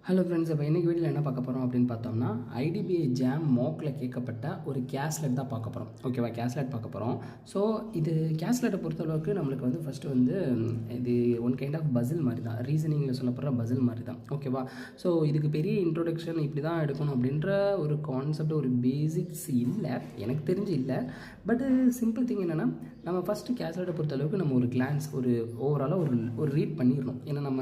Hello friends, இப்போ இன்றைக்கி வீடியோவில் என்ன பார்க்க போகிறோம் அப்படின்னு பார்த்தோம்னா, ஐடிபிஐ ஜாம் மோக்கில் கேட்கப்பட்ட ஒரு கேஸ்லெட் தான் பார்க்க போகிறோம். ஓகேவா, கேஸ்லெட் பார்க்க போகிறோம். ஸோ இது கேஸ்லெட்டை பொறுத்தளவுக்கு நம்மளுக்கு வந்து ஃபஸ்ட்டு வந்து இது ஒன் கைண்ட் ஆஃப் பசில் மாதிரி தான், ரீசனிங்கில் சொல்லப்படுற பசில் மாதிரி தான். ஓகேவா, ஸோ இதுக்கு பெரிய இன்ட்ரோடக்ஷன் இப்படி தான் எடுக்கணும் அப்படின்ற ஒரு கான்செப்ட், ஒரு பேசிக்ஸ் இல்லை, எனக்கு தெரிஞ்சு இல்லை. பட் சிம்பிள் திங் என்னென்னா, நம்ம ஃபஸ்ட்டு கேஸ்லெட்டை பொறுத்தளவுக்கு நம்ம ஒரு கிளான்ஸ், ஒரு ஓவராலாக ஒரு ரீட் பண்ணிடணும். ஏன்னா நம்ம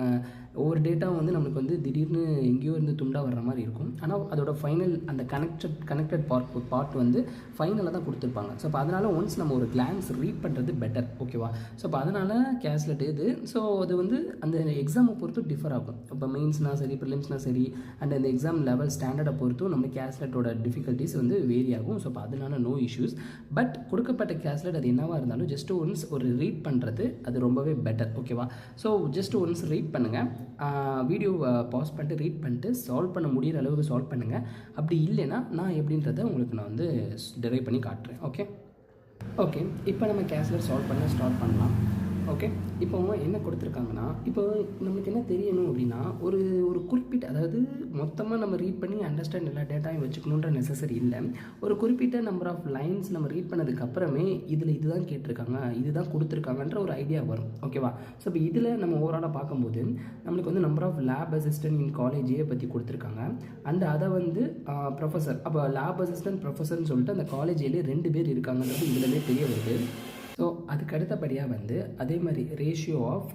ஒவ்வொரு டேட்டாவும் வந்து நம்மளுக்கு வந்து திடீர்னு எங்கேயோ இருந்து துண்டாக வர்ற மாதிரி இருக்கும். ஆனால் அதோட ஃபைனல் அந்த கனெக்டட் பார்ட் வந்து ஃபைனலாக தான் கொடுத்துருப்பாங்க. ஸோ இப்போ அதனால் ஒன்ஸ் நம்ம ஒரு கிளான்ஸ் ரீட் பண்ணுறது பெட்டர். ஓகேவா, ஸோ இப்போ அதனால் கேஸ்லெட் இது. ஸோ அது வந்து அந்த எக்ஸாமை பொறுத்து டிஃபர் ஆகும். இப்போ மெயின்ஸ்னால் சரி, ப்ரிலிம்ஸ்னால் சரி, அண்ட் அந்த எக்ஸாம் லெவல் ஸ்டாண்டர்டை பொறுத்தும் நம்ம கேஸ்லெட்டோட டிஃபிகல்ட்டிஸ் வந்து வேரி ஆகும். ஸோ இப்போ அதனால நோ இஷ்யூஸ். பட் கொடுக்கப்பட்ட கேஸ்லெட் அது என்னவாக இருந்தாலும் ஜஸ்ட் ஒன்ஸ் ஒரு ரீட் பண்ணுறது அது ரொம்பவே பெட்டர். ஓகேவா, ஸோ ஜஸ்ட் ஒன்ஸ் ரீட் பண்ணுங்கள், வீடியோ பாஸ் பண்ணிட்டு ரீட் பண்ணிட்டு சால்வ் பண்ண முடிகிற அளவுக்கு சால்வ் பண்ணுங்கள். அப்படி இல்லைன்னா நான் எப்படின்றத உங்களுக்கு நான் வந்து டெரைவ் பண்ணி காட்டுறேன். ஓகே, இப்போ நம்ம கேஸ்லெட் சால்வ் பண்ண ஸ்டார்ட் பண்ணலாம். ஓகே, இப்போ என்ன கொடுத்துருக்காங்கன்னா, இப்போ நம்மளுக்கு என்ன தெரியணும் அப்படின்னா, ஒரு குறிப்பிட்ட, அதாவது மொத்தமாக நம்ம ரீட் பண்ணி அண்டர்ஸ்டாண்ட் எல்லா டேட்டாவையும் வச்சுக்கணுன்ற நெசசரி இல்லை. ஒரு குறிப்பிட்ட நம்பர் ஆஃப் லைன்ஸ் நம்ம ரீட் பண்ணதுக்கு அப்புறமே இதில் இதுதான் கேட்டிருக்காங்க, இதுதான் கொடுத்துருக்காங்கன்ற ஒரு ஐடியா வரும். ஓகேவா, ஸோ இப்போ இதில் நம்ம ஓவராலாக பார்க்கும்போது நம்மளுக்கு வந்து number of lab assistant in காலேஜே பற்றி கொடுத்துருக்காங்க. அண்ட் அதை வந்து ப்ரொஃபஸர், அப்போ லேப் அசிஸ்டன்ட் ப்ரொஃபஸர்னு சொல்லிட்டு அந்த காலேஜிலே 2 பேர் இருக்காங்கன்றது இதிலே தெரிய வருது. ஸோ அதுக்கு அடுத்தபடியாக வந்து அதே மாதிரி ratio of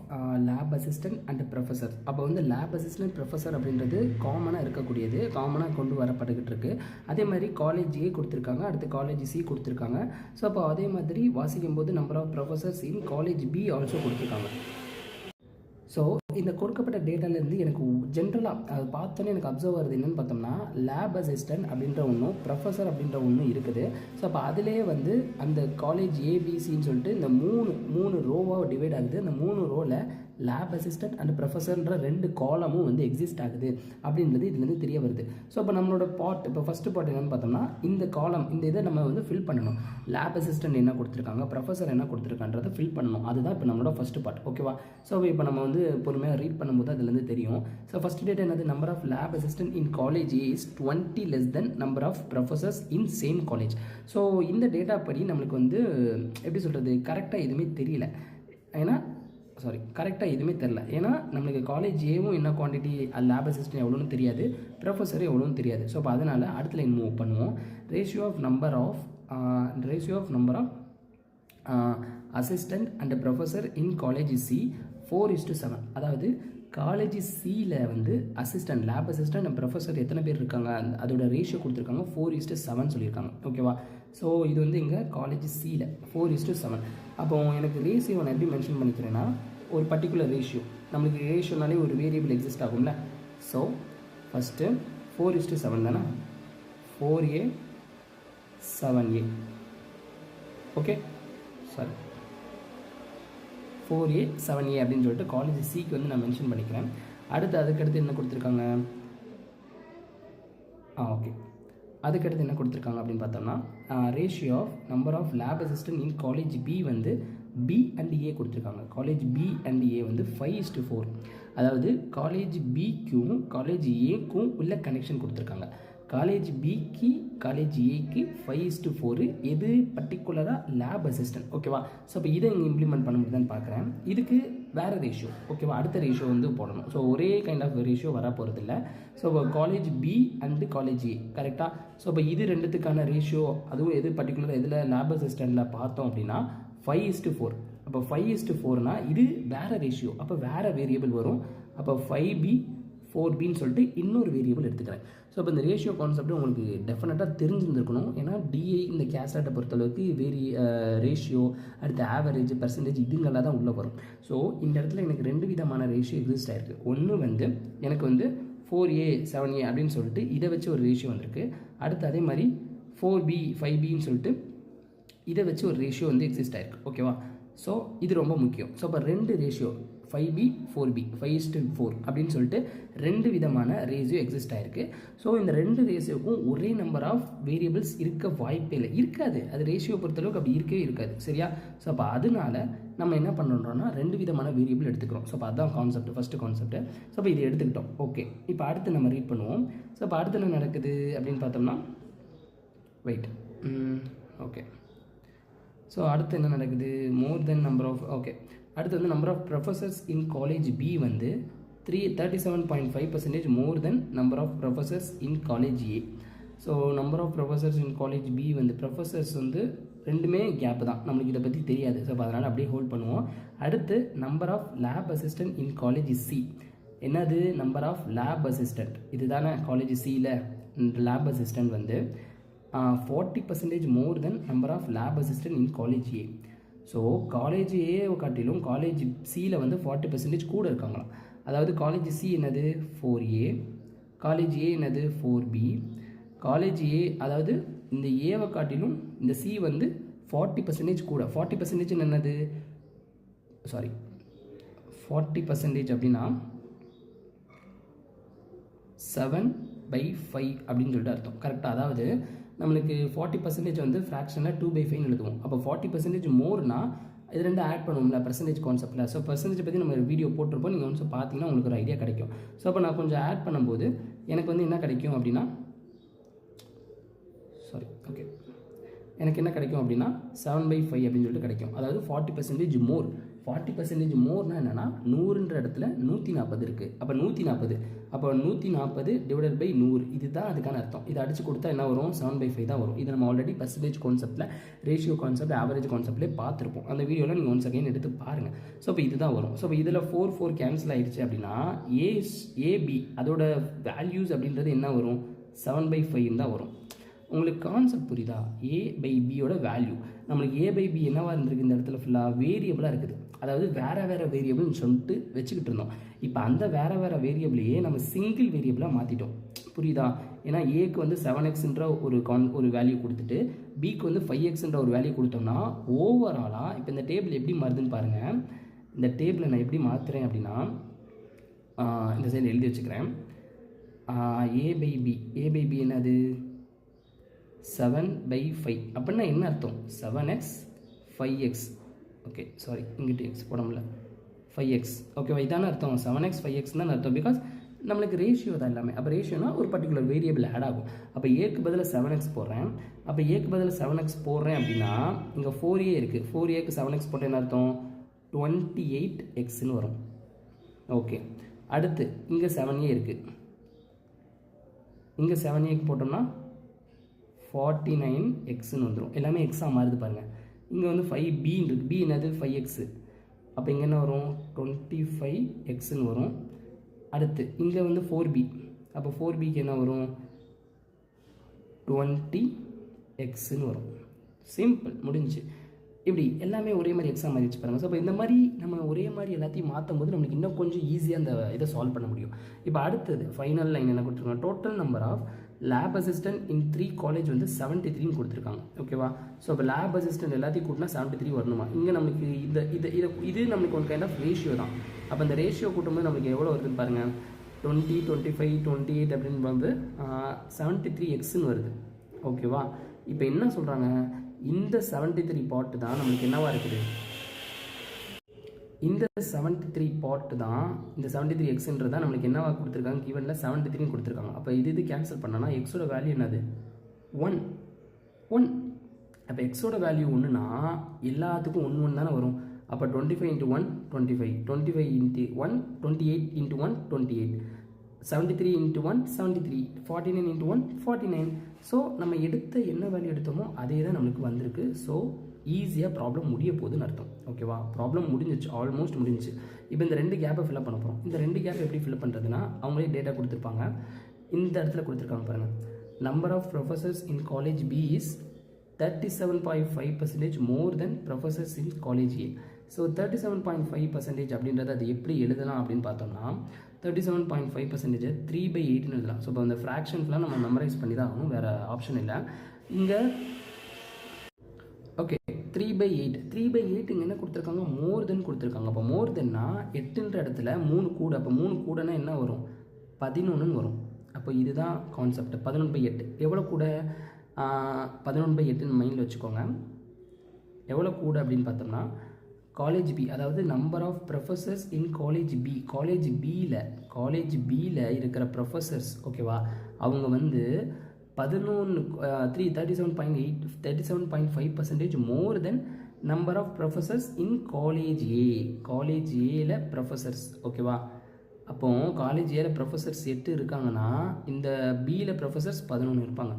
lab assistant and professor. அப்போ வந்து லேப் அசிஸ்டன்ட் ப்ரொஃபஸர் அப்படின்றது காமனாக இருக்கக்கூடியது, காமனாக கொண்டு வரப்பட்டுக்கிட்டு இருக்குது. அதே மாதிரி காலேஜ் ஏ கொடுத்துருக்காங்க, அடுத்து காலேஜ் சி கொடுத்துருக்காங்க. ஸோ அப்போ அதே மாதிரி வாசிக்கும் போது number of professors in college B also கொடுத்துருக்காங்க. ஸோ இந்த கொடுக்கப்பட்ட டேட்டாலேருந்து எனக்கு ஜென்ரலாக அது பார்த்தோன்னே எனக்கு அப்சர்வ் ஆகுது என்னென்னு பார்த்தோம்னா, லேப் அசிஸ்டன்ட் அப்படின்ற ஒன்றும் ப்ரொஃபஸர் அப்படின்ற ஒன்றும் இருக்குது. ஸோ அப்போ அதிலேயே வந்து அந்த காலேஜ் ஏபிசின்னு சொல்லிட்டு இந்த மூணு ரோவாக டிவைட் ஆகுது. அந்த 3 ரோவில் லேப் அசிஸ்டன்ட் அண்ட் ப்ரொஃபஸர்ன்ற 2 காலமும் வந்து எக்ஸிஸ்ட் ஆகுது அப்படின்றது இதுலேருந்து தெரிய வருது. ஸோ இப்போ நம்மளோட பார்ட், இப்போ ஃபஸ்ட்டு பார்ட் என்னென்னு பார்த்தோம்னா, இந்த காலம், இந்த இதை நம்ம வந்து ஃபில் பண்ணணும். லேப் அசிஸ்டன்ட் என்ன கொடுத்துருக்காங்க, ப்ரொஃபஸர் என்ன கொடுத்துருக்கான்றதை ஃபில் பண்ணணும். அதுதான் இப்போ நம்மளோட ஃபஸ்ட்டு பார்ட். ஓகேவா, ஸோ இப்போ நம்ம வந்து பொறுமையாக ரீட் பண்ணும்போது அதுலேருந்து தெரியும். ஸோ ஃபஸ்ட் டேட் என்னது, number of lab assistant in college is 20 less than number of professors in same college. So இந்த டேட்டா படி நம்மளுக்கு வந்து எப்படி சொல்கிறது, கரெக்டாக எதுவுமே தெரியல. கரெக்டாக எதுவுமே தெரில. ஏன்னா நம்மளுக்கு காலேஜ் ஏவும் என்ன குவான்டிட்டி, லேப் அசிஸ்டன்ட் எவ்வளோன்னு தெரியாது, ப்ரொஃபஸர் எவ்வளோன்னு தெரியாது. ஸோ அப்போ அதனால் அடுத்த லைன் மூவ் பண்ணுவோம். Ratio of number of assistant and professor in college C 4:7. அதாவது காலேஜ் சியில் வந்து assistant, lab assistant and professor எத்தனை பேர் இருக்காங்க, அதோட ரேஷியோ கொடுத்துருக்காங்க 4:7 சொல்லியிருக்காங்க. ஓகேவா, ஸோ இது வந்து இங்கே காலேஜ் சியில் 4:7. அப்போ எனக்கு ரேஷியோ நான் எப்படி மென்ஷன் பண்ணிக்கிறேன்னா, ஒரு பர்டிகுலர் ரேஷியோ, நம்மளுக்கு ரேஷியோனாலே ஒரு வேரியபிள் எக்ஸிஸ்ட் ஆகும்ல. ஸோ ஃபஸ்ட்டு 4:7 தானே, 4A 7A. Okay, 4A 7A அப்படின்னு சொல்லிட்டு காலேஜ் சிக்கு வந்து நான் மென்ஷன் பண்ணிக்கிறேன். அதுக்கடுத்து என்ன கொடுத்துருக்காங்க, அதுக்கடுத்து என்ன கொடுத்துருக்காங்க அப்படின்னு பார்த்தோம்னா, ratio of number of lab assistant in college B வந்து பி அண்ட் ஏ கொடுத்துருக்காங்க. காலேஜ் பி அண்ட் ஏ வந்து 5:4. அதாவது காலேஜ் பிக்கும் காலேஜ் ஏக்கும் உள்ள கனெக்ஷன் கொடுத்துருக்காங்க. காலேஜ் பிக்கு காலேஜ் ஏக்கு 5:4. எது பர்டிகுலராக லேப் அசிஸ்டன்ட். ஓகேவா, ஸோ இப்போ இதை இங்கே இம்ப்ளிமெண்ட் பண்ண முடியுதான்னு பார்க்குறேன். இதுக்கு வேறு ரேஷியோ. ஓகேவா, அடுத்த ரேஷியோ வந்து போடணும். ஸோ ஒரே கைண்ட் ஆஃப் ரேஷியோ வர போகிறது இல்லை. So college B and college A கரெக்டாக. ஸோ இப்போ இது ரெண்டுத்துக்கான ரேஷியோ, அதுவும் எது பர்டிகுலராக இதில் லேப் அசிஸ்டண்ட்டில் பார்த்தோம் அப்படின்னா 5:4. அப்போ 5:4னா இது வேறு ரேஷியோ, அப்போ வேறு வேரியபிள் வரும். அப்போ 5B 4Bன்னு சொல்லிட்டு இன்னொரு வேரியபிள் எடுத்துக்கிறேன். ஸோ இப்போ இந்த ரேஷியோ கான்செப்ட் உங்களுக்கு டெஃபினட்டாக தெரிஞ்சிருந்துருக்கணும். ஏன்னா டிஐ இந்த கேஸ்லெட்டை பொறுத்தளவுக்கு ரேஷியோ, அடுத்து ஆவரேஜ், பர்சன்டேஜ் இதுங்கெல்லாம் தான் உள்ளே வரும். ஸோ இந்த இடத்துல எனக்கு 2 விதமான ரேஷியோ எக்ஸிஸ்ட் ஆகிருக்கு. ஒன்று வந்து எனக்கு வந்து 4A 7A அப்படின்னு சொல்லிட்டு இதை வச்சு ஒரு ரேஷியோ வந்திருக்கு. அடுத்து அதே மாதிரி 4B 5Bன்னு சொல்லிட்டு இதை வச்சு ஒரு ரேஷியோ வந்து எக்ஸிஸ்ட் ஆகிருக்கு. ஓகேவா, ஸோ இது ரொம்ப முக்கியம். ஸோ இப்போ 2 ரேஷியோ 5B 4B 5:4 அப்படின்னு சொல்லிட்டு 2 விதமான ரேஷியோ எக்ஸிஸ்ட் ஆகிருக்கு. ஸோ இந்த 2 ரேஷியோக்கும் ஒரே நம்பர் ஆஃப் வேரியபிள்ஸ் இருக்க வாய்ப்பே இல்லை, இருக்காது. அது ரேஷியோ பொறுத்தளவுக்கு அப்படி இருக்கவே இருக்காது. சரியா, ஸோ அப்போ அதனால நம்ம என்ன பண்ணுறோம்னா 2 விதமான வேரியபிள் எடுத்துக்கிறோம். ஸோ அப்போ அதுதான் கான்செப்ட், ஃபஸ்ட்டு கான்செப்ட். ஸோ அப்போ இதை எடுத்துக்கிட்டோம். ஓகே, இப்போ அடுத்து நம்ம ரீட் பண்ணுவோம். ஸோ இப்போ அடுத்து என்ன நடக்குது அப்படின்னு பார்த்தோம்னா, வெயிட், ஓகே. ஸோ அடுத்து என்ன நடக்குது, more than number of, okay, அடுத்து வந்து number of professors in college B வந்து 37.5% more than number of professors in college A. So number of professors in college B வந்து ப்ரொஃபஸர்ஸ் வந்து ரெண்டுமே கேப் தான், நம்மளுக்கு இதை பற்றி தெரியாது. ஸோ அதனால் அப்படியே ஹோல்ட் பண்ணுவோம். அடுத்து number of lab assistant in college C. என்னது, நம்பர் ஆஃப் லேப் அசிஸ்டன்ட், இது தானே காலேஜ் சியில் லேப் அசிஸ்டன்ட் வந்து 40% more than number of lab assistant in college A. So college ஏவை காட்டிலும் காலேஜ் சியில் வந்து 40% கூட இருக்காங்களாம். அதாவது காலேஜ் சி என்னது 4A, காலேஜ் ஏ என்னது 4B. காலேஜ் ஏ அதாவது இந்த ஏவை காட்டிலும் இந்த சி வந்து 40% கூட. 40% என்னது, சாரி 40% அப்படின்னா 7/5 அப்படின்னு சொல்லிட்டு அர்த்தம். கரெக்டாக, அதாவது நம்மளுக்கு 40% வந்து ஃப்ராக்ஷனில் 2/5 எழுதுவோம். அப்போ 40% மோர்னா இது ரெண்டு ஆட் பண்ணுவோம்ல பர்சன்டேஜ் கான்செப்டில். ஸோ பர்சன்டேஜ் பற்றி நம்ம வீடியோ போட்டிருப்போம், நீங்கள் வந்து பார்த்தீங்கன்னா உங்களுக்கு ஒரு ஐடியா கிடைக்கும். ஸோ அப்போ நான் கொஞ்சம் ஆட் பண்ணும்போது எனக்கு வந்து என்ன கிடைக்கும் அப்படின்னா, சாரி ஓகே, எனக்கு என்ன கிடைக்கும் அப்படின்னா 7/5 அப்படின்னு சொல்லிட்டு கிடைக்கும். அதாவது 40% மோர். 40% மோர்னா என்னென்னா 100ன்ற இடத்துல 140 இருக்குது. அப்போ 140, அப்போ 140 டிவைடட் பை 100, இதுதான் அதுக்கான அர்த்தம். இதை அடிச்சு கொடுத்தா என்ன வரும், 7/5 தான் வரும். இதை நம்ம ஆல்ரெடி பர்சன்டேஜ் கான்செப்ட்டில், ரேஷியோ கான்செப்ட், ஆவரேஜ் கான்செப்ட்லேயே பார்த்துருப்போம். அந்த வீடியோவில் நீங்கள் ஒன்ஸ் அகைன் எடுத்து பாருங்கள். ஸோ இப்போ இதுதான் வரும். ஸோ இப்போ இதில் 4 கேன்சல் ஆகிடுச்சு அப்படின்னா ஏபி அதோட வேல்யூஸ் அப்படின்றது என்ன வரும், 7/5 தான் வரும். உங்களுக்கு கான்செப்ட் புரியுதா? A/Bயோட வேல்யூ நம்மளுக்கு A/B என்னவாக இருந்திருக்கு, இந்த இடத்துல ஃபுல்லாக வேரியபிளாக இருக்குது. அதாவது வேறு வேரியபிள்னு சொல்லிட்டு வச்சுக்கிட்டு இருந்தோம். இப்போ அந்த வேறு வேரியபிளையே நம்ம சிங்கிள் வேரியபிளாக மாற்றிட்டோம். புரியுதா? ஏன்னா ஏக்கு வந்து 7x ஒரு வேல்யூ கொடுத்துட்டு பிக்கு வந்து 5x ஒரு வேல்யூ கொடுத்தோம்னா ஓவராலாக இப்போ இந்த டேபிள் எப்படி மாறுதுன்னு பாருங்கள். இந்த டேபிளை நான் எப்படி மாற்றுறேன் அப்படின்னா, இந்த சைடு எழுதி வச்சுக்கிறேன். A/B என்னது 7/5 அப்படின்னா என்ன அர்த்தம், 7x 5x. ஓகே சாரி, இங்கிட்டு எக்ஸ் போட முடியல, 5x. ஓகேவா, இதான அர்த்தம், 7x 5x தான் அர்த்தம். பிகாஸ் நம்மளுக்கு ரேஷியோ தான் எல்லாமே. அப்போ ரேஷியோனா ஒரு பர்டிகுலர் வேரியபிள் ஆட் ஆகும். அப்போ ஏக்கு பதில் 7x போடுறேன். அப்போ ஏக்கு பதில் 7x போடுறேன் அப்படின்னா இங்கே 4a இருக்குது. 4aக்கு 7x போட்டால் என்ன அர்த்தம், 28xன்னு வரும். ஓகே, அடுத்து இங்கே 7a இருக்குது. இங்கே 7aக்கு போட்டோம்னா 49xன்னு வந்துடும். எல்லாமே எக்ஸாக மாறுது பாருங்கள். இங்கே வந்து 5b இருக்குது. b என்னது 5x. அப்போ இங்கே என்ன வரும், 25xன்னு வரும். அடுத்து இங்கே வந்து 4b. அப்போ 4bக்கு என்ன வரும், 20xன்னு வரும். சிம்பிள், முடிஞ்சு. இப்படி எல்லாமே ஒரே மாதிரி எக்ஸாம் மாதிரி வச்சு பாருங்கள். ஸோ இப்போ இந்த மாதிரி நம்ம ஒரே மாதிரி எல்லாத்தையும் மாற்றும் போது நம்மளுக்கு இன்னும் கொஞ்சம் ஈஸியாக அந்த இதை சால்வ் பண்ண முடியும். இப்போ அடுத்தது ஃபைனல் லைன் என்ன கொடுத்துருக்காங்க, total number of lab assistant in 3 college வந்து 73ன்னு கொடுத்துருக்காங்க. ஓகேவா? ஸோ இப்போ லேப் அசிஸ்டன்ட் எல்லாத்தையும் கூட்டினா 73 வரணுமா? இங்கே நம்மளுக்கு இது நம்மளுக்கு ஒரு கைண்ட் ஆஃப் ரேஷியோ தான். அப்போ இந்த ரேஷியோ கூட்டும்போது நம்மளுக்கு எவ்வளோ வருதுன்னு பாருங்கள், 20, 25, 28 அப்படின்னு வந்து 73xன்னு வருது. ஓகேவா? இப்போ என்ன சொல்கிறாங்க, இந்த 73 பார்ட் தான் நம்மளுக்கு என்னவா இருக்குது, இந்த 73 பார்ட் தான், இந்த 73xன்றது தான் நம்மளுக்கு என்னவா கொடுத்துருக்காங்க, கிவனில் 73 கொடுத்துருக்காங்க. அப்போ இது கேன்சல் பண்ணனா எக்ஸோட வேல்யூ என்னது, 1. அப்போ எக்ஸோட வேல்யூ 1னா எல்லாத்துக்கும் 1 தானே வரும். அப்போ 25 × 1 25, 25 × 1 28, × 1 28, 73 × 1 73, 49 × 1 49. ஸோ நம்ம எடுத்த என்ன வேல்யூ எடுத்தோமோ அதே தான் நம்மளுக்கு வந்திருக்கு. ஸோ ஈஸியாக ப்ராப்ளம் முடிய போகுதுன்னு அர்த்தம். ஓகேவா? ப்ராப்ளம் முடிஞ்சிச்சு, ஆல்மோஸ்ட் முடிஞ்சிச்சு. இப்போ இந்த 2 கேப்பை ஃபில்அப் பண்ண போகிறோம். இந்த 2 கேப் எப்படி ஃபில்அப் பண்ணுறதுன்னா, அவங்களே டேட்டா கொடுத்துருப்பாங்க. இந்த இடத்துல கொடுத்துருக்காங்க பாருங்கள், number of professors in college B is 37.5% more than professors in college A. So 37.5% அப்படின்றத அது எப்படி எழுதலாம் அப்படின்னு பார்த்தோம்னா, 37.5% 3/8ன்னு எழுதலாம். ஸோ இப்போ அந்த ஃப்ராக்ஷன்ஸ்லாம் நம்ம மெமரைஸ் பண்ணி தான் ஆகணும், வேறு ஆப்ஷன் இல்லை இங்கே. ஓகே, 3/8 இங்கே என்ன கொடுத்துருக்காங்க, மோர் தென் கொடுத்துருக்காங்க. அப்போ மோர் தென்னா 8ன்ற இடத்துல 3 கூட. அப்போ 3 கூடனா என்ன வரும், 11ன்னு வரும். அப்போ இதுதான் கான்செப்ட். 11/8 எவ்வளோ கூட, 11/8ன்னு மைண்டில் வச்சுக்கோங்க. எவ்வளோ கூட அப்படின்னு பார்த்தோம்னா காலேஜ் பி, அதாவது number of professors in college B. College பியில் இருக்கிற ப்ரொஃபஸர்ஸ் ஓகேவா, அவங்க வந்து 37.5% more than number of professors in college A. College ஏல ப்ரொஃபஸர்ஸ் ஓகேவா. அப்போது காலேஜ் ஏல ப்ரொஃபஸர்ஸ் 8 இருக்காங்கன்னா இந்த பியில் ப்ரொஃபஸர்ஸ் 11 இருப்பாங்க.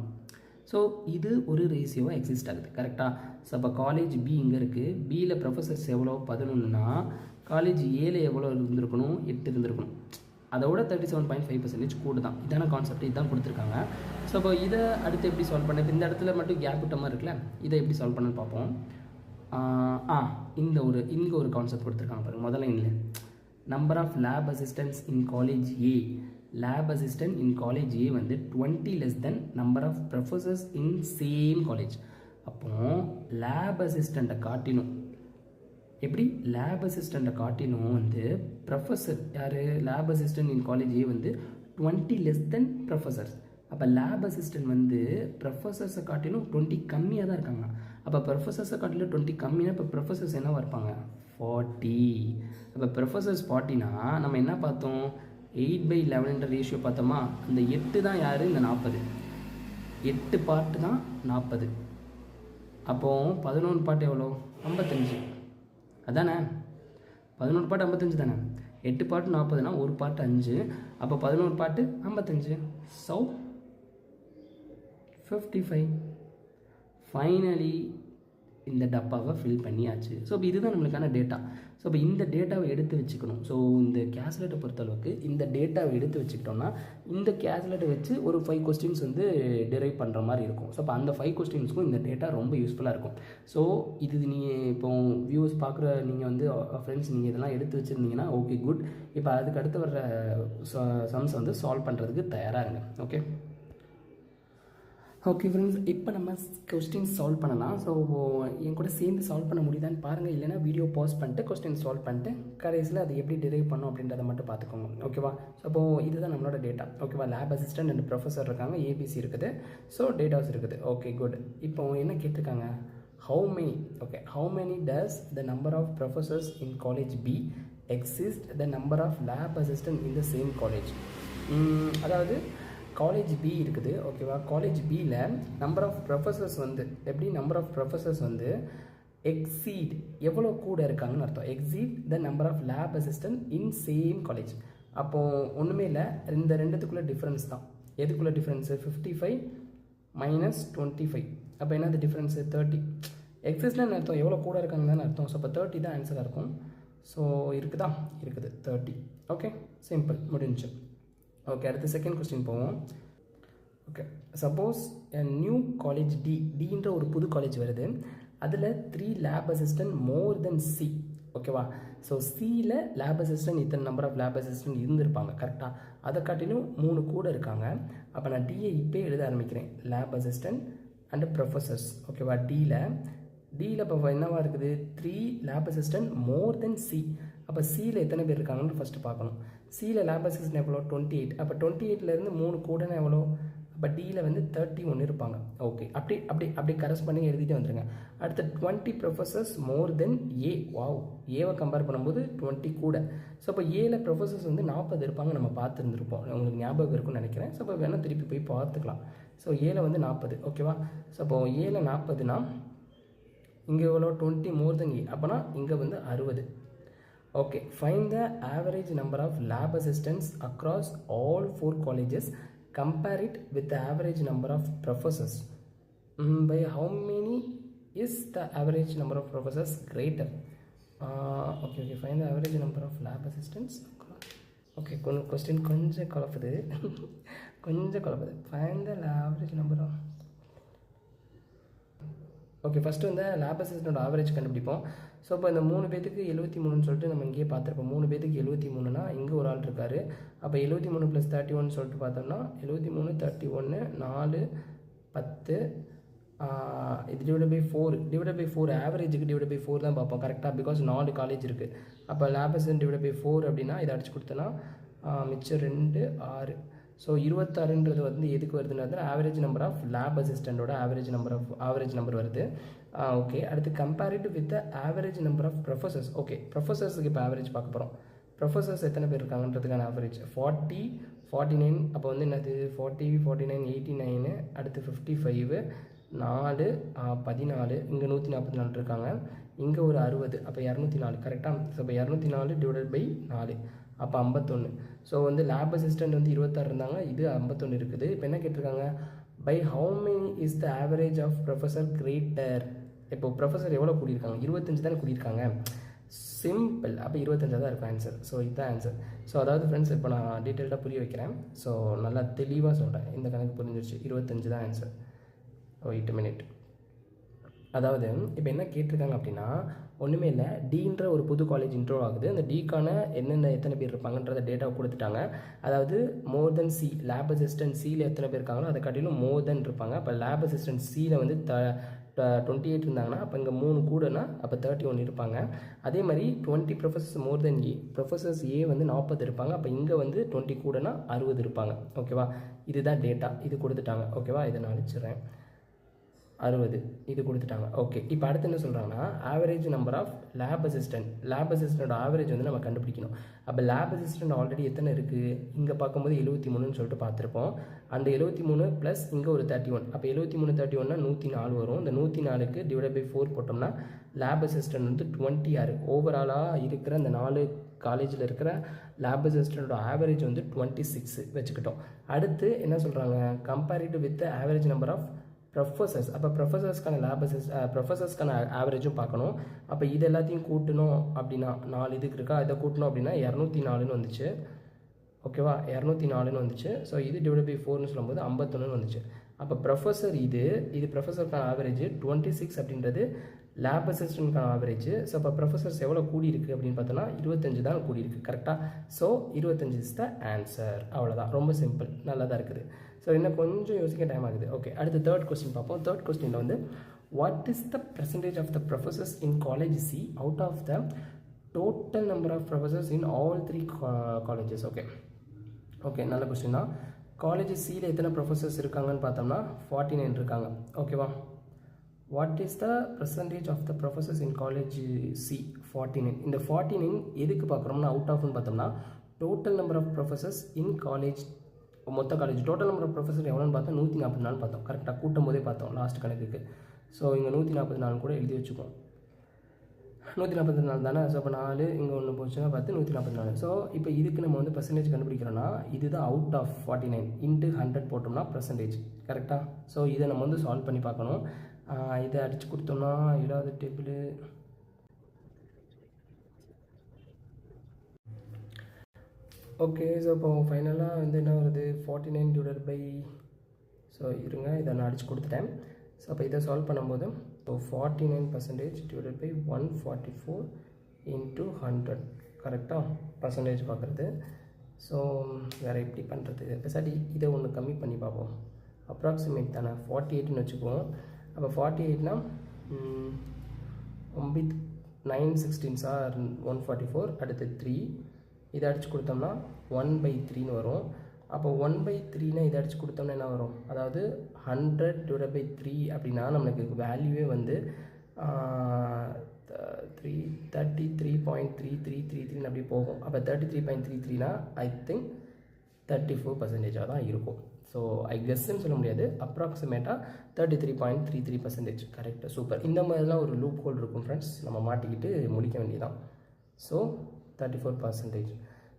ஸோ இது ஒரு ரேஷியோவாக எக்ஸிஸ்ட் ஆகுது கரெக்டாக. ஸோ அப்போ காலேஜ் பி இங்கே இருக்குது, பியில் ப்ரொஃபஸர்ஸ் எவ்வளோ 11னா காலேஜ் ஏல எவ்வளோ இருந்திருக்கணும் 8 இருந்திருக்கணும். அதோட 37.5% கூட தான். இதான கான்செப்ட், இதுதான் கொடுத்துருக்காங்க. ஸோ அப்போ இதை அடுத்து எப்படி சால்வ் பண்ண, இப்போ இந்த இடத்துல மட்டும் கேப் விட்ட மாதிரி இருக்குல்ல, இதை எப்படி சால்வ் பண்ணு பார்ப்போம். இங்கே ஒரு கான்செப்ட் கொடுத்துருக்காங்க பாருங்கள். முதல்ல இல்லை number of lab assistants in college A. Lab assistant in college A வந்து 20 less than number of professors in same college. அப்போது லேப் அசிஸ்டண்ட்டை காட்டினும் எப்படி, லேப் அசிஸ்டண்ட்டை காட்டினும் வந்து ப்ரொஃபஸர் யார், lab assistant in college A வந்து 20 லெஸ் தென் ப்ரொஃபஸர்ஸ். அப்போ லேப் அசிஸ்டன்ட் வந்து ப்ரொஃபஸர்ஸை காட்டிலும் 20 கம்மியாக தான் இருக்காங்க. அப்போ ப்ரொஃபஸர்ஸை காட்டிலும் 20 கம்மியாக, இப்போ ப்ரொஃபஸர்ஸ் என்னவா இருப்பாங்க 40. அப்போ ப்ரொஃபஸர்ஸ் 40னா நம்ம என்ன பார்த்தோம், 8/11 ரேஷியோ பார்த்தோமா. அந்த 8 தான் யார், இந்த 40. 8 பார்ட்டு தான் 40. அப்போது 11 பார்ட் எவ்வளோ 55 அதானே. 11 பார்ட் 55 தானே. 8 பார்ட் 40னா ஒரு பார்ட் 5. அப்போ 11 பார்ட்டு 55. ஸோ 55. ஃபைனலி இந்த டப்பாவை ஃபில் பண்ணியாச்சு. ஸோ இப்போ இதுதான் நம்மளுக்கான டேட்டா. ஸோ இப்போ இந்த டேட்டாவை எடுத்து வச்சுக்கணும். ஸோ இந்த கேல்குலேட்டரை பொறுத்தளவுக்கு இந்த டேட்டாவை எடுத்து வச்சுக்கிட்டோம்னா இந்த கேல்குலேட்டரை வச்சு ஒரு 5 கொஸ்டின்ஸ் வந்து டிரைவ் பண்ணுற மாதிரி இருக்கும். ஸோ அப்போ அந்த 5 கொஸ்டின்ஸ்க்கும் இந்த டேட்டா ரொம்ப யூஸ்ஃபுல்லாக இருக்கும். ஸோ இது நீங்கள் இப்போ வியூஸ் பார்க்குற நீங்கள் வந்து ஃப்ரெண்ட்ஸ் நீங்கள் இதெல்லாம் எடுத்து வச்சுருந்தீங்கன்னா ஓகே குட். இப்போ அதுக்கு அடுத்து வர்ற சம்ஸ் வந்து சால்வ் பண்ணுறதுக்கு தயாராக இருங்க. ஓகே ஃப்ரெண்ட்ஸ், இப்போ நம்ம கொஸ்டின் சால்வ் பண்ணலாம். ஸோ என் கூட சேர்ந்து சால்வ் பண்ண முடியுதான்னு பாருங்கள். இல்லைனா வீடியோ பாஸ் பண்ணிட்டு கொஸ்டின் சால்வ் பண்ணிட்டு கடைசியில் அதை எப்படி டிரைவ் பண்ணோம் அப்படின்றத மட்டும் பார்த்துக்கோங்க ஓகேவா. ஸோ அப்போது இதுதான் நம்மளோட டேட்டா ஓகேவா. லேப் அசிஸ்டன்ட் அண்ட் ப்ரொஃபஸர் இருக்காங்க, ஏபிசி இருக்குது, ஸோ டேட்டாஸ் இருக்குது. Okay good. இப்போ என்ன கேட்டிருக்காங்க, how many does the number of professors in college B exist the number of lab assistant in the same college. அதாவது காலேஜ் பி இருக்குது ஓகேவா. College பியில் நம்பர் ஆஃப் ப்ரொஃபஸர்ஸ் வந்து எப்படி, நம்பர் ஆஃப் ப்ரொஃபஸர்ஸ் வந்து எக்ஸீட் எவ்வளோ கூட இருக்காங்கன்னு அர்த்தம். Exceed the number of lab assistant in same college. அப்போது ஒன்றுமே இல்லை, இந்த ரெண்டுத்துக்குள்ளே டிஃப்ரென்ஸ் தான். எதுக்குள்ளே டிஃப்ரென்ஸு 55 - 25. அப்போ என்னது டிஃப்ரென்ஸு 30. எக்ஸிஸ்ட்னு அர்த்தம் எவ்வளோ கூட இருக்காங்கன்னு அர்த்தம். ஸோ அப்போ 30 தான் ஆன்சராக இருக்கும். ஸோ இருக்குது 30. ஓகே சிம்பிள் முடிஞ்சு. ஓகே அடுத்து செகண்ட் கொஸ்டின் போவோம். ஓகே சப்போஸ் நியூ காலேஜ் டின்ற ஒரு புது காலேஜ் வருது. அதில் 3 லேப் அசிஸ்டன்ட் மோர் தென் சி ஓகேவா. ஸோ சியில் லேப் அசிஸ்டன்ட் இத்தனை நம்பர் ஆஃப் லேப் அசிஸ்டன்ட் இருந்திருப்பாங்க கரெக்டாக. அதை காட்டிலும் 3 கூட இருக்காங்க. அப்போ நான் டியை இப்போ எழுத ஆரம்பிக்கிறேன். லேப் அசிஸ்டன்ட் அண்ட் ப்ரொஃபஸர்ஸ் ஓகேவா. டியில் இப்போ என்னவா இருக்குது 3 லேப் அசிஸ்டன்ட் மோர் தென் சி. அப்போ சியில் எத்தனை பேர் இருக்காங்கன்னு ஃபஸ்ட்டு பார்க்கணும். சியில் லேப் அசிஸ்டன்ட் எவ்வளோ 28. அப்போ 28லேருந்து 3 கூடனா எவ்வளோ, அப்போ டியில் வந்து 31 இருப்பாங்க. ஓகே அப்படி கரெக்ட் பண்ணி எழுதிட்டு வந்துடுங்க. அடுத்து 20 ப்ரொஃபஸர்ஸ் மோர் தென் ஏ. வாவ், ஏவை கம்பேர் பண்ணும்போது 20 கூட. ஸோ அப்போ ஏல ப்ரொஃபஸர்ஸ் வந்து 40 இருப்பாங்க, நம்ம பார்த்துருந்துருப்போம், உங்களுக்கு ஞாபகம் இருக்குன்னு நினைக்கிறேன். ஸோ அப்போ வேணால் திருப்பி போய் பார்த்துக்கலாம். ஸோ ஏல வந்து 40 ஓகேவா. ஸோ அப்போ ஏல 40னா இங்கே எவ்வளோ 20 மோர் தென் ஏ, அப்போனா இங்கே வந்து 60. Okay find the average number of lab assistants across all 4 colleges. Compare it with the average number of professors. By how many is the average number of professors greater? Okay find the average number of lab assistants. Okay question கொஞ்சம் குழப்புது. Find the average number of. Okay first வந்து lab assistant average கண்டுபிடிப்போம். So இப்போ இந்த 3 பேத்துக்கு 73 சொல்லிட்டு நம்ம இங்கேயே பார்த்துருப்போம். 3 பேத்துக்கு 73னா இங்கே ஒரு ஆள் இருக்கார். அப்போ 73 + 31 சொல்லிட்டு பார்த்தோம்னா 73 31 4 10 இது /4 ஆவரேஜுக்கு /4 தான் பார்ப்போம் கரெக்டாக. பிகாஸ் 4 காலேஜ் இருக்குது. அப்போ லேப் அசிஸ்டன்ட் /4 அப்படின்னா இதை அடிச்சு கொடுத்தோன்னா மிச்சம் 2 6. ஸோ 26ன்றது வந்து எதுக்கு வருதுன்னா ஆவரேஜ் நம்பர் ஆஃப் லேப் அசிஸ்டண்ட்டோட ஆவரேஜ் நம்பர் வருது. ஓகே, அடுத்து compared with the average number of professors. Okay, ப்ரொஃபஸர்ஸுக்கு இப்போ ஆவரேஜ் பார்க்க போகிறோம். ப்ரொஃபஸர்ஸ் எத்தனை பேர் இருக்காங்கன்றதுக்கான ஆவரேஜ் 40, 49. அப்போ வந்து என்னது 40, 49, 89, அடுத்து 55, 4, 14, இங்கே 144 இருக்காங்க, இங்கே ஒரு 60, அப்போ 204 கரெக்டாக. ஸோ இப்போ 204 டிவைடட் பை 4, அப்போ 51. ஸோ வந்து லேப் அசிஸ்டண்ட் வந்து 26 இருந்தாங்க, இது 51 இருக்குது. இப்போ என்ன கேட்டிருக்காங்க, by how many is the average of professor greater. இப்போ ப்ரொஃபஸர் எவ்வளோ கூடியிருக்காங்க, 25 தானே கூடியிருக்காங்க. சிம்பிள், அப்போ 25 தான் இருக்கும் ஆன்சர். ஸோ இதுதான் ஆன்சர். ஸோ அதாவது ஃப்ரெண்ட்ஸ், இப்போ நான் டீட்டெயில்டாக புரிய வைக்கிறேன். ஸோ நல்லா தெளிவாக சொல்கிறேன், இந்த கணக்கு புரிஞ்சிருச்சு. 25 தான் ஆன்சர். Wait a minute. அதாவது இப்போ என்ன கேட்டிருக்காங்க அப்படின்னா, ஒன்றுமே இல்லை, டீன்ற ஒரு புது காலேஜ் இன்ட்ரோ ஆகுது. அந்த டீக்கான எத்தனை பேர் இருப்பாங்கன்றத டேட்டாவை கொடுத்துட்டாங்க. அதாவது மோர் தென் சி, லேப் அசிஸ்டன்ட் சியில் எத்தனை பேர் இருக்காங்களோ அதை காட்டிலும் மோர் தென் இருப்பாங்க. அப்போ லேப் அசிஸ்டன்ட் சியில் வந்து 28 இருந்தாங்கன்னா, அப்போ இங்கே 3 கூடனா அப்போ 31 இருப்பாங்க. அதே மாதிரி 20 ப்ரொஃபஸர்ஸ் மோர் தென் ஏ, ப்ரொஃபஸர்ஸ் ஏ வந்து 40 இருப்பாங்க. அப்போ இங்கே வந்து 20 கூடனா 60 இருப்பாங்க. ஓகேவா, இதுதான் டேட்டா, இது கொடுத்துட்டாங்க. ஓகேவா, இதை நான் அழிச்சிடுறேன். 60 இது கொடுத்துட்டாங்க. ஓகே, இப்போ அடுத்து என்ன சொல்கிறாங்கன்னா, ஆவரேஜ் நம்பர் ஆஃப் லேப் அசிஸ்டண்டோட ஆவரேஜ் வந்து நம்ம கண்டுபிடிக்கணும். அப்போ லேப் அசிஸ்டண்ட் ஆல்ரெடி எத்தனை இருக்குது, இங்கே பார்க்கும்போது 73ன்னு சொல்லிட்டு பார்த்துருப்போம். அந்த 73 ப்ளஸ் இங்கே ஒரு 31, அப்போ 73 31னா 104 வரும். இந்த 104க்கு டிவைட் பை 4 போட்டோம்னா லேப் அசிஸ்டண்ட் வந்து 26. ஓவராலாக இருக்கிற அந்த 4 காலேஜில் இருக்கிற லேப் அசிஸ்டண்டோட ஆவரேஜ் வந்து 26 வச்சுக்கிட்டோம். அடுத்து என்ன சொல்கிறாங்க, comparative with average number of professors. அப்போ ப்ரொஃபஸர்ஸ்க்கான ஆவரேஜும் பார்க்கணும். அப்போ இது எல்லாத்தையும் கூட்டணும் அப்படின்னா 4 இதுக்கு இருக்கா, இதை கூட்டணும் அப்படின்னா 204ன்னு வந்துச்சு. ஓகேவா, 204ன்னு வந்துச்சு. ஸோ இது டிவைட் பை 4ன்னு சொல்லும்போது 51ன்னு வந்துச்சு. அப்போ ப்ரொஃபஸர் இது ப்ரொஃபஸருக்கான ஆவரேஜ் 26 அப்படின்றது லேப் அசிஸ்டண்ட்கான ஆவரேஜ். ஸோ அப்போ ப்ரொஃபஸர்ஸ் எவ்வளோ கூடியிருக்கு அப்படின்னு பார்த்தோன்னா 25 தான் கூடியிருக்கு. கரெக்டாக. So 25 is the answer. அவ்வளோதான், ரொம்ப சிம்பிள், நல்லா தான் இருக்குது. ஸோ இன்னும் கொஞ்சம் யோசிக்க டைம் ஆகுது. ஓகே, அடுத்து தேர்ட் கொஸ்டின் பார்ப்போம். தேர்ட் கொஸ்டினில் வந்து what is the percentage of the professors in college C out of the total number of professors in all 3 colleges. Okay, நல்ல கொஸ்டின் தான். காலேஜ் சியில் எத்தனை ப்ரொஃபஸர்ஸ் இருக்காங்கன்னு பார்த்தோம்னா 49 இருக்காங்க. ஓகேவா, what is the percentage of the professors in college C 49. இந்த 49 எதுக்கு பார்க்குறோம்னா அவுட் ஆஃப்னு பார்த்தோம்னா total number of professors in college, மொத்த college total number of professor எவ்வளோன்னு பார்த்தோம், 144 பார்த்தோம். கரெக்டாக கூட்டும் போதே பார்த்தோம் லாஸ்ட் கணக்குக்கு. ஸோ இங்கே 144 கூட எழுதி வச்சுக்கோம். 144 தானே. ஸோ இப்போ 4 இங்கே ஒன்று போச்சுன்னா 10, 144. ஸோ இப்போ இதுக்கு நம்ம வந்து பர்சன்டேஜ் கண்டுபிடிக்கிறோன்னா இதுதான் அவுட் ஆஃப் 49 இன்ட்டு 100 போட்டோம்னா பர்சன்டேஜ். கரெக்டாக. ஸோ இதை நம்ம வந்து சால்வ் பண்ணி பார்க்கணும். இதை அடித்து கொடுத்தோம்னா 7வது டேபிள். ஓகே, ஸோ இப்போ ஃபைனலாக வந்து என்ன வருது 49 டிவைடட் பை, ஸோ இருங்க இதை நான் அடித்து கொடுத்துட்டேன். ஸோ அப்போ இதை சால்வ் பண்ணும்போது ஸோ 49% டிவைடட் பை 144 இன்ட்டு 100. கரெக்டாக பர்சன்டேஜ் பார்க்குறது. ஸோ வேறு எப்படி பண்ணுறது, பெசாடி இதை ஒன்று கம்மி பண்ணி பார்ப்போம். அப்ராக்சிமேட் தானே, 48ன்னு வச்சுக்குவோம். அப்போ 48னா 9 16 ஆர் 144, அடுத்து 3 இதை அடித்து கொடுத்தோம்னா 1/3ன்னு வரும். அப்போ 1/3னா இதை அடித்து கொடுத்தோம்னா என்ன வரும், அதாவது 100 டிவைட் பை 3 அப்படின்னா நம்மளுக்கு வேல்யூவே வந்து 33.3333 அப்படி போகும். அப்போ 33.33னா ஐ திங்க் 34% தான் இருக்கும். ஸோ ஐ கெஸ்ன்னு சொல்ல முடியாது, அப்ராக்சிமேட்டாக 33.33%. கரெக்டாக, சூப்பர். இந்த மாதிரிலாம் ஒரு லூப் ஹோல் இருக்கும் ஃப்ரெண்ட்ஸ், நம்ம மாட்டிக்கிட்டு முடிக்க வேண்டியதான். ஸோ 34%.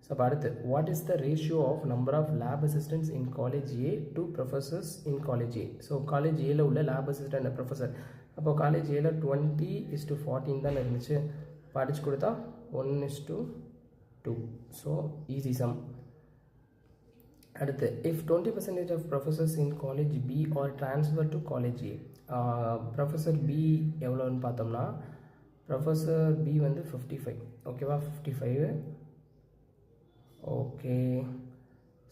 ஸோ அப்போ அடுத்து what is the ratio of number of lab assistants in college A to professors in college A. So college ஏல உள்ள லேப் அசிஸ்டன்ட் ப்ரொஃபஸர், அப்போ காலேஜ் ஏல 20:14 தான் இருந்துச்சு. இப்போ அடிச்சு கொடுத்தா 1:2. So easy sum. அடுத்து if 20% of professors in college B are transfer to college A. Professor B எவ்வளோன்னு பார்த்தோம்னா ப்ரொஃபஸர் பி வந்து 55. ஓகேவா, 55. ஓகே,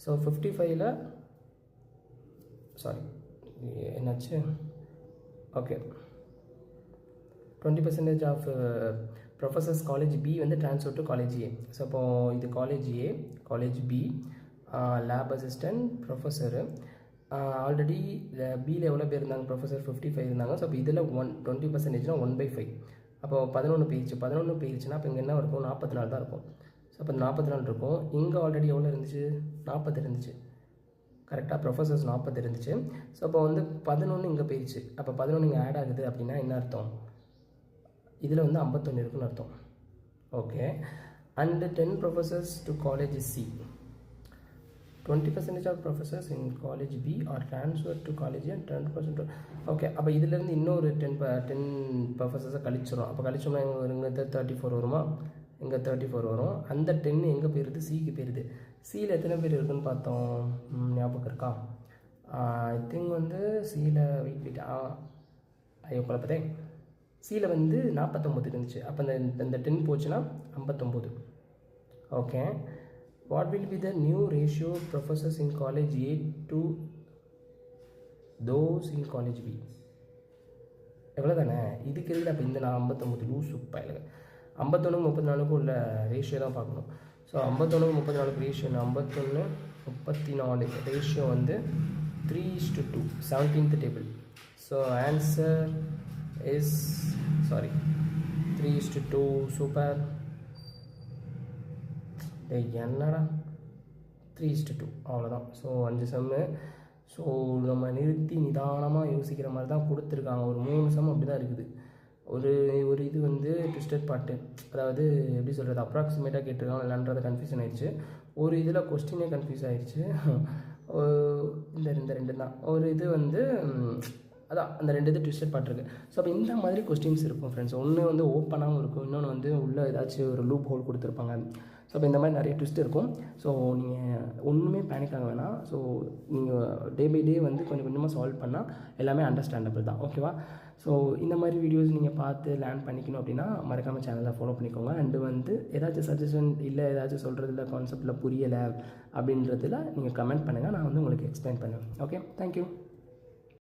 ஸோ 55ல் சாரி என்னாச்சு, okay 20% of professors college B வந்து transfer to college A. So அப்போது இது college A, college B, lab assistant, professor. Already பியில் எவ்வளோ பேர் இருந்தாங்க? ப்ரொஃபஸர் 55 இருந்தாங்க. ஸோ அப்போ இதில் 20%னா 1/5. அப்போ 11 போயிடுச்சுன்னா அப்போ இங்கே என்ன இருக்கும்? 44 தான் இருக்கும். ஸோ அப்போ 44 இருக்கும். இங்கே ஆல்ரெடி எவ்வளோ இருந்துச்சு? 40 இருந்துச்சு. கரெக்டாக ப்ரொஃபஸர்ஸ் 40 இருந்துச்சு. ஸோ அப்போ வந்து 11 இங்கே போயிடுச்சு. அப்போ 11 இங்கே ஆட் ஆகுது அப்படின்னா என்ன அர்த்தம்? இதில் வந்து 51 இருக்குன்னு அர்த்தம். Okay. And 10 professors to college C. 20% of professors in college B are transferred to college A and 10% okay. அப்போ இதிலேருந்து இன்னொரு 10 ப்ரொஃபஸர்ஸை கழிச்சிடும். அப்போ கழிச்சோம்னா இங்கே 34 வருமா? இங்கே 34 வரும். அந்த 10 எங்கே போயிடுது? சிக்கு போயிடுது. சியில் எத்தனை பேர் இருக்குதுன்னு பார்த்தோம்? ஞாபகம் இருக்கா? ஐ திங்க் வந்து சியில் வெயிட் ஐயோ குழப்பதே. சியில் வந்து 49 இருந்துச்சு. அப்போ இந்த 10 போச்சுன்னா 59. Okay. What will be the new ratio of professors in college A to those in college B? எவ்வளோ தானே? இதுக்கு எதில் அப்போ இந்த 59 லூசு பயிலுங்க. 51 34 உள்ள ரேஷியோ தான் பார்க்கணும். ஸோ 51 34 ரேஷியோ 51 34 ரேஷியோ வந்து 3:2, 17th table. So answer is 3:2. Super. என்னடா 3:2 அவ்வளோதான். ஸோ 5 சம்மு. ஸோ நம்ம நிறுத்தி நிதானமாக யோசிக்கிற மாதிரி தான் கொடுத்துருக்காங்க. ஒரு 3 சம் அப்படி தான் இருக்குது. ஒரு இது வந்து ட்விஸ்டட் பார்ட்டு, அதாவது எப்படி சொல்கிறது, அப்ராக்சிமேட்டாக கேட்டிருக்காங்க இல்லைன்றதை கன்ஃபியூஷன் ஆயிடுச்சு. ஒரு இதில் கொஸ்டினே கன்ஃபியூஸ் ஆகிடுச்சு. இந்த ரெண்டு தான். ஒரு இது வந்து அதான் அந்த 2 இது ட்விஸ்டட் பார்ட் இருக்குது. ஸோ அப்போ இந்த மாதிரி கொஸ்டின்ஸ் இருக்கும் ஃப்ரெண்ட்ஸ். ஒன்று வந்து ஓப்பனாகவும் இருக்கும், இன்னொன்று வந்து உள்ளே ஏதாச்சும் ஒரு லூப் ஹோல் கொடுத்துருப்பாங்க. ஸோ அப்போ இந்த மாதிரி நிறைய ட்விஸ்ட் இருக்கும். ஸோ நீங்கள் ஒன்றுமே பேனிக் ஆக வேணாம். ஸோ நீங்கள் டே பை டே வந்து கொஞ்சம் கொஞ்சமாக சால்வ் பண்ணால் எல்லாமே அண்டர்ஸ்டாண்டபிள் தான். ஓகேவா? ஸோ இந்த மாதிரி வீடியோஸ் நீங்கள் பார்த்து லேர்ன் பண்ணிக்கணும் அப்படின்னா மறக்காமல் சேனலை ஃபாலோ பண்ணிக்கோங்க. அண்டு வந்து ஏதாச்சும் சஜஷன் இல்லை ஏதாச்சும் சொல்கிறதுல கான்செப்டில் புரியலை அப்படின்றதுல நீங்கள் கமெண்ட் பண்ணுங்கள். நான் வந்து உங்களுக்கு எக்ஸ்பிளைன் பண்ணுவேன். Okay, thank you.